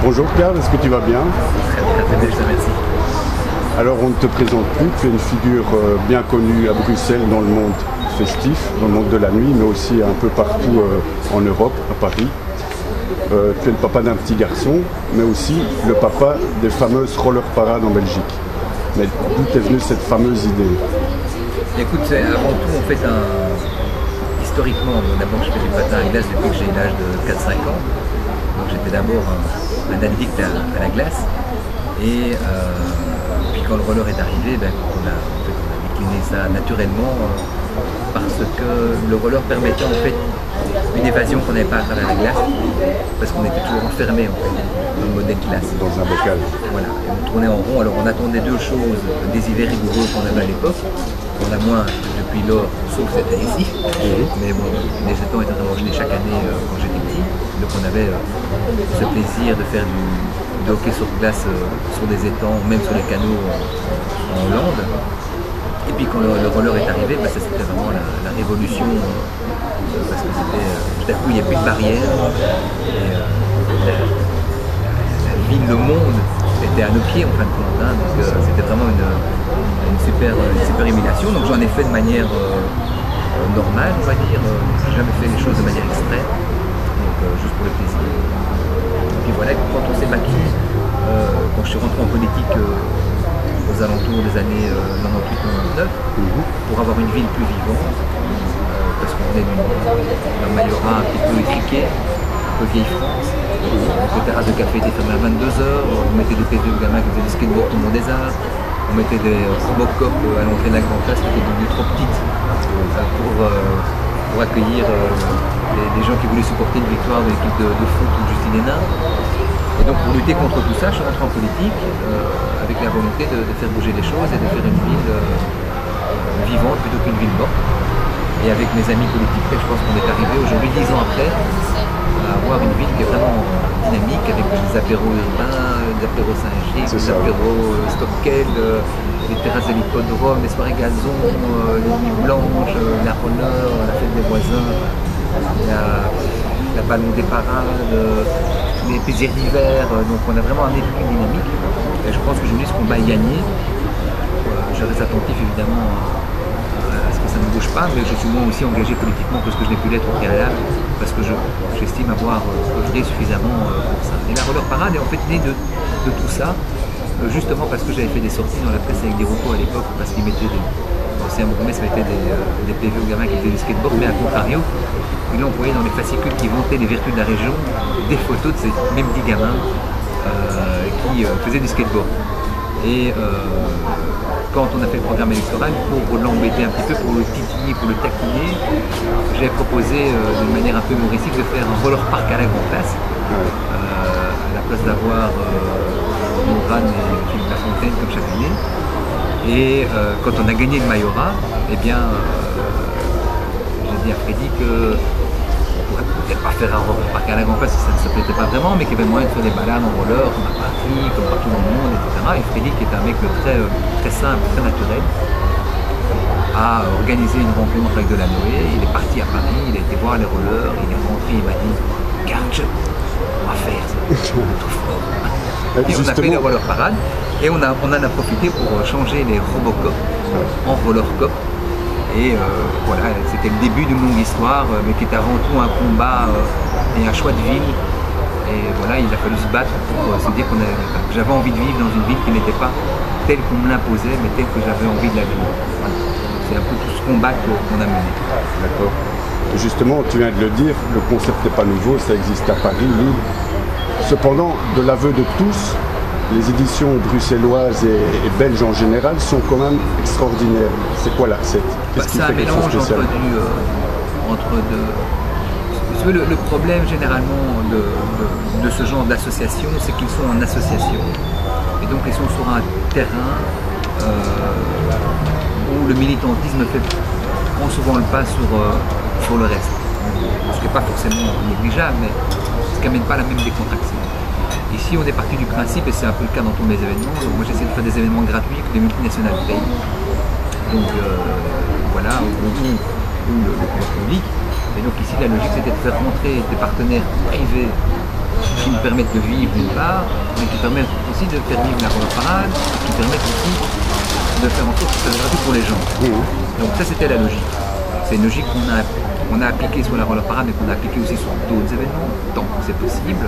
Bonjour Karl, est-ce que tu vas bien? Très bien, je te remercie. Alors on ne te présente plus, tu es une figure bien connue à Bruxelles dans le monde festif, dans le monde de la nuit, mais aussi un peu partout en Europe, à Paris. Tu es le papa d'un petit garçon, mais aussi le papa des fameuses roller parades en Belgique. Mais d'où est venue cette fameuse idée? Écoute, c'est avant tout en fait historiquement, d'abord je fais du patin à glace depuis que j'ai l'âge de 4-5 ans. Donc j'étais d'abord un addict à la glace. Et puis quand le roller est arrivé, on a décliné ça naturellement parce que le roller permettait en fait une évasion qu'on n'avait pas à travers la glace, parce qu'on était toujours enfermé en fait dans le modèle glace. Dans un bocal. Voilà, et on tournait en rond. Alors on attendait deux choses, des hivers rigoureux qu'on avait à l'époque. On a moins depuis lors, sauf cette année ici. Mais bon, les étangs étaient vraiment gelés chaque année quand j'étais petit. Donc on avait ce plaisir de faire du hockey sur glace sur des étangs, même sur les canaux en Hollande. Et puis quand le roller est arrivé, ça c'était vraiment la révolution. Parce que tout à coup il n'y a plus de barrières. Et, la ville, le monde était à nos pieds en fin de compte. Donc c'était vraiment une super émulation. Donc j'en ai fait de manière normale, on va dire. J'ai jamais fait les choses de manière extrême. Donc juste pour le plaisir. Et puis voilà, quand on s'est battu, quand je suis rentré en politique aux alentours des années 98-99, pour avoir une ville plus vivante, parce qu'on venait d'un Mayoras un petit peu étriqué, un peu vieille France. Les terrasses de café étaient fermées à 22h, on mettait des PV aux gamins qui faisaient du skateboard au Mont des Arts, on mettait des Robocop à l'entrée de la Grande Place qui étaient devenues trop petites pour accueillir les gens qui voulaient supporter une victoire de l'équipe de foot ou Justine Hénin. Et donc pour lutter contre tout ça, je suis rentré en politique avec la volonté de faire bouger les choses et de faire une ville vivante plutôt qu'une ville morte. Et avec mes amis politiques, je pense qu'on est arrivé aujourd'hui, 10 ans après, à avoir une ville qui est vraiment dynamique avec des apéros urbains, des apéros Saint-Gilles, des apéros Stockel, les terrasses de l'hippodrome, les soirées gazon, les nuits blanches, la roller, la fête des voisins, la ballon des parades, les plaisirs d'hiver. Donc on a vraiment un véhicule dynamique. Et je pense que aujourd'hui, ce combat est gagné. Je reste attentif évidemment à ce que ça ne bouge pas, mais je suis moi aussi engagé politiquement que ce que je n'ai pu l'être au préalable, parce que j'estime avoir œuvré suffisamment pour ça. Et la roller parade est en fait née de tout ça, justement parce que j'avais fait des sorties dans la presse avec des recos à l'époque, parce qu'ils mettaient l'ancien bourgmestre mettait des PV aux gamins qui faisaient du skateboard, mais à contrario, ils l'ont envoyé dans les fascicules qui vantaient les vertus de la région, des photos de ces mêmes 10 gamins qui faisaient du skateboard. Et quand on a fait le programme électoral, pour l'embêter un petit peu, pour le titiller, pour le taquiner, j'ai proposé d'une manière un peu humoristique de faire un roller park à la Grande Place, à la place d'avoir Moran et Philippe Lafontaine comme chaque année. Et quand on a gagné le Mayoras, eh bien, j'ai dit à Freddy que on pourrait peut-être pas faire un roller park à la Grande Place si ça ne se plaisait pas vraiment, mais qu'il y avait moyen de faire des balades en roller comme à Paris, comme partout dans le monde, etc. Et Freddy, qui est un mec très simple, très naturel, a organisé une rencontre avec Delanoë. Il est parti à Paris, il a été voir les rollers, il est rentré, il m'a dit « Karl, on va faire ça, tout fort ». Et on a fait les roller parades et on en a profité pour changer les Robocop en roller cop. Et voilà, c'était le début d'une longue histoire, mais qui est avant tout un combat et un choix de ville. Et voilà, il a fallu se battre pour se dire que j'avais envie de vivre dans une ville qui n'était pas telle qu'on me l'imposait, mais telle que j'avais envie de la vivre. Voilà. C'est un peu tout ce combat qu'on a mené. D'accord. Justement, tu viens de le dire, le concept n'est pas nouveau, ça existe à Paris, Lille. Cependant, de l'aveu de tous, les éditions bruxelloises et belges en général sont quand même extraordinaires. C'est quoi la recette? C'est un mélange entre deux. Le problème généralement de ce genre d'association, c'est qu'ils sont en association. Et donc ils sont sur un terrain où le militantisme prend souvent le pas sur le reste. Ce qui n'est pas forcément négligeable, mais ce qui n'amène pas la même décontraction. Ici, on est parti du principe, et c'est un peu le cas dans tous mes événements. Donc, moi, j'essaie de faire des événements gratuits que des multinationales payent. Donc, voilà, où le public. Et donc, ici, la logique, c'était de faire rentrer des partenaires privés qui nous permettent de vivre d'une part, mais qui permettent aussi de faire vivre la roller parade, qui permettent aussi de faire en sorte que ça soit gratuit pour les gens. Donc ça c'était la logique. C'est une logique qu'on a appliquée sur la roller parade et qu'on a appliquée aussi sur d'autres événements, tant que c'est possible.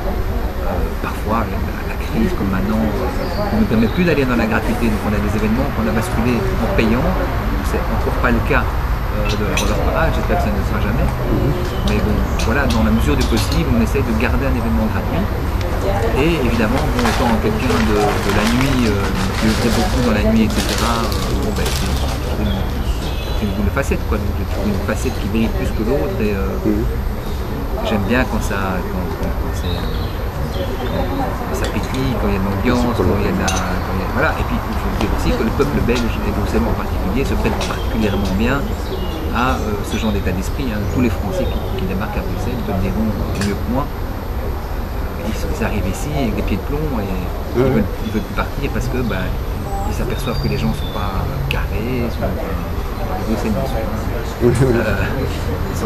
Parfois la crise comme maintenant ne nous permet plus d'aller dans la gratuité, donc on a des événements qu'on a basculé en payant. C'est encore pas le cas de la roller parade, j'espère que ça ne le sera jamais. Mais bon, voilà, dans la mesure du possible, on essaye de garder un événement gratuit. Et évidemment, bon, étant quelqu'un de la nuit, qui œuvrait beaucoup dans la nuit, etc., bon, ben, c'est une boule de facette, quoi. Donc, j'ai trouvé une facette qui brille plus que l'autre. Et j'aime bien quand ça pétille, quand il y a de l'ambiance, voilà. Et puis il faut dire aussi que le peuple belge, et Bruxelles en particulier, se prête particulièrement bien à ce genre d'état d'esprit. Hein. Tous les Français qui débarquent à Bruxelles te le diront mieux que moi. Ils arrivent ici avec des pieds de plomb et ils veulent plus partir parce que ils s'aperçoivent que les gens ne sont pas carrés, ils sont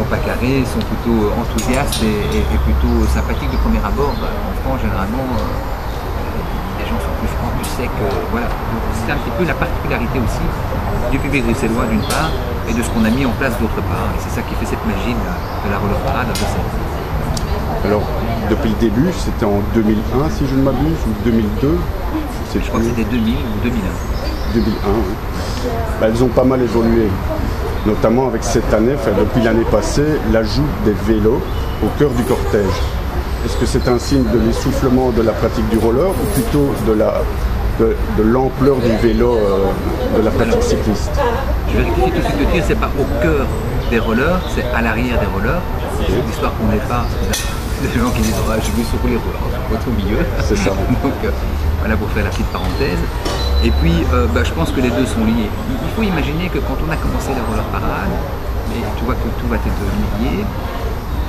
pas carrés, ils sont plutôt enthousiastes et plutôt sympathiques de premier abord. En France, généralement, les gens sont plus francs, plus secs. Voilà. Donc c'est un petit peu la particularité aussi du public bruxellois d'une part et de ce qu'on a mis en place d'autre part. Et c'est ça qui fait cette magie de la roller parade à Bruxelles. Alors, depuis le début, c'était en 2001 si je ne m'abuse, ou 2002 je crois que c'était 2000 ou 2001. 2001, oui. Elles ont pas mal évolué, notamment avec cette année, depuis l'année passée, l'ajout des vélos au cœur du cortège. Est-ce que c'est un signe de l'essoufflement de la pratique du roller ou plutôt de l'ampleur du vélo de la pratique cycliste? Je vais rectifier tout de suite de dire, c'est pas au cœur des rollers, c'est à l'arrière des rollers. C'est l'histoire qu'on n'est pas. Des gens qui disent je vais sur les rollers, on est au milieu. C'est ça. Donc voilà pour faire la petite parenthèse. Et puis je pense que les deux sont liés. Il faut imaginer que quand on a commencé la roller parade, et tu vois que tout va être lié,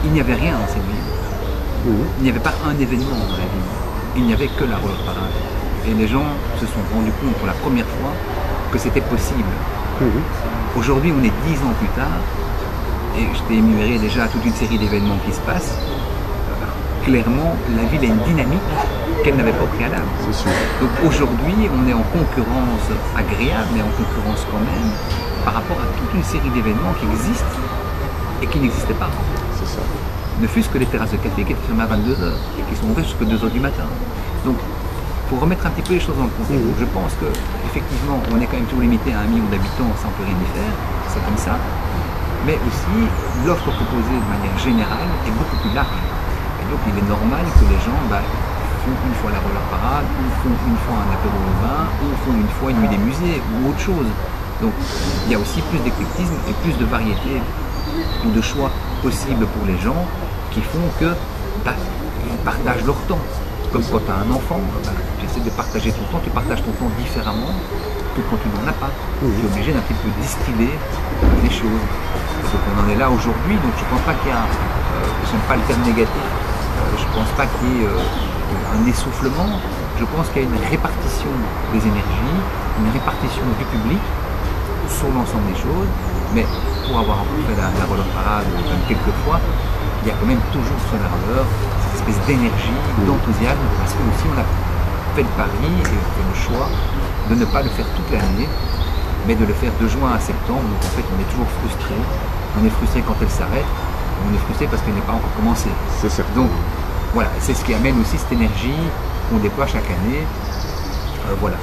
il n'y avait rien dans cette ville. Il n'y avait pas un événement dans la ville. Il n'y avait que la roller parade. Et les gens se sont rendus compte pour la première fois que c'était possible. Aujourd'hui, on est 10 ans plus tard, et je t'ai énuméré déjà toute une série d'événements qui se passent. Clairement, la ville a une dynamique qu'elle n'avait pas au préalable. Donc aujourd'hui, on est en concurrence agréable, mais en concurrence quand même, par rapport à toute une série d'événements qui existent et qui n'existaient pas. C'est ça. Ne fût-ce que les terrasses de café qui étaient fermées à 22h et qui sont ouvertes jusqu'à 2h du matin. Donc, il faut remettre un petit peu les choses dans le contexte. Je pense qu'effectivement, on est quand même toujours limité à 1 million d'habitants sans plus rien y faire, c'est comme ça. Mais aussi, l'offre proposée de manière générale est beaucoup plus large. Et donc, il est normal que les gens font une fois la roller parade, ou font une fois un apéro au vin, ou font une fois une nuit des musées, ou autre chose. Donc, il y a aussi plus d'éclectisme et plus de variété ou de choix possibles pour les gens qui font que ils partagent leur temps. Comme quand tu as un enfant, tu essaies de partager ton temps, tu partages ton temps différemment que quand tu n'en as pas. Tu es obligé d'un petit peu distiller les choses. Donc on en est là aujourd'hui, donc je ne pense pas qu'il y a, je n'aime pas le terme négatif, je ne pense pas qu'il y ait un essoufflement, je pense qu'il y a une répartition des énergies, une répartition du public sur l'ensemble des choses, mais pour avoir fait la roller parade quelques fois, il y a quand même toujours sur la roller cette espèce d'énergie, d'enthousiasme, parce que aussi on a fait le pari et fait le choix de ne pas le faire toute l'année, mais de le faire de juin à septembre. Donc en fait on est toujours frustré. On est frustré quand elle s'arrête, on est frustré parce qu'elle n'est pas encore commencée. C'est certain. Donc voilà, c'est ce qui amène aussi cette énergie qu'on déploie chaque année. Voilà.